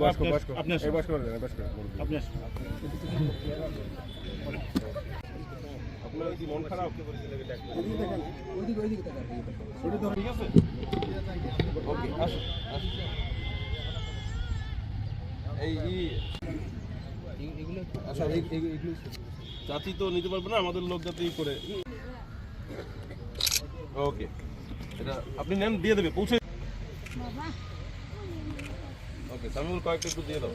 আপনি আপনার কি মন খারাপ? ঠিক আছে, ওকে, আসো। আচ্ছা, চাচি তো নিতে পারবে না, আমাদের লোক যাতে করে। ওকে, এটা আপনি নেন, দিয়ে দেবে, পৌঁছে। ওকে, সামিউল কয়েকটা একটু দিয়ে দাও।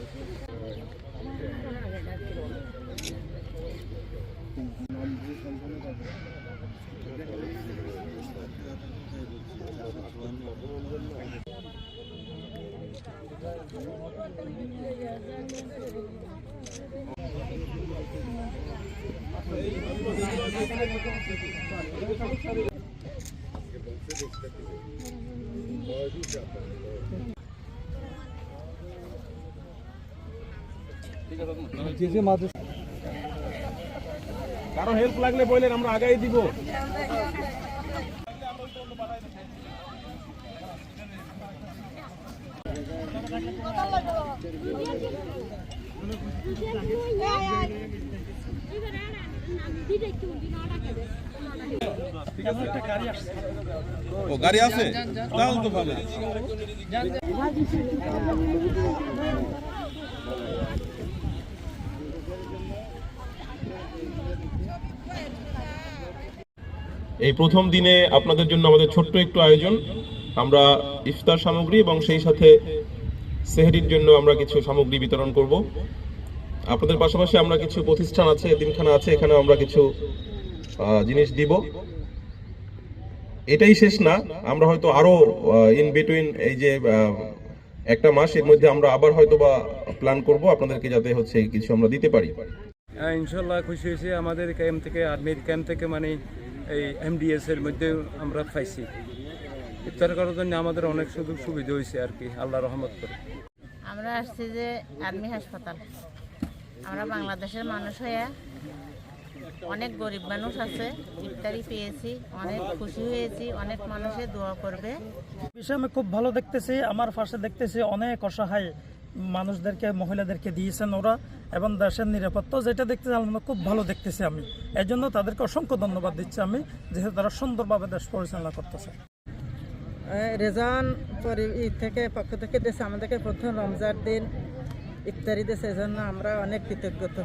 কারো হেল্প লাগলে বললেন, আমরা আগাই দিব। ও গাড়ি আছে, তাহলে তো ভালো। এই প্রথম দিনে আপনাদের জন্য আমাদের ছোট্ট একটু আয়োজন। আমরা ইফতার সামগ্রী এবং সেই সাথে সেহরির জন্য আমরা কিছু সামগ্রী বিতরণ করব। আপনাদের পাশাপাশি আমরা কিছু প্রতিষ্ঠান আছে, এতিমখানা আছে, এখানে আমরা কিছু জিনিস দিব। এটাই শেষ না, আমরা হয়তো আরো ইন বিটুইন এই যে একটা মাস এর মধ্যে আমরা আবার হয়তো বা প্ল্যান করব আপনাদেরকে, যাতে হচ্ছে কিছু আমরা দিতে পারি। ইনশাল্লাহ খুশি হয়েছি। আমাদের ক্যাম্প থেকে, আর্মির ক্যাম্প থেকে, মানে এই MDS এর মধ্যে আমরা পাইছি। ইফতার করার জন্য আমাদের অনেক সুযোগ সুবিধা হয়েছে আর কি, আল্লাহ রহমত করে। আমরা আসছি যে আর্মি হাসপাতাল, আমরা বাংলাদেশের মানুষ হয়ে, অনেক গরিব মানুষ আছে, ইফতারি পেয়েছি, অনেক খুশি হয়েছি। অনেক মানুষে দোয়া করবে। বিষয় আমি খুব ভালো দেখতেছি। আমার পাশে দেখতেছি অনেক অসহায় মানুষদেরকে, মহিলাদেরকে দিয়েছেন ওরা, এবং দেশের নিরাপত্তা, যেটা দেখতেছি আমরা খুব ভালো দেখতেছি আমি। এর জন্য তাদেরকে অসংখ্য ধন্যবাদ দিচ্ছি আমি, যেহেতু তারা সুন্দরভাবে দেশ পরিচালনা করতেছে। রেজান থেকে পক্ষ থেকে দেশে আমাদেরকে প্রথম রমজান দিন ইফতারি দেশে, এজন্য আমরা অনেক কৃতজ্ঞতা।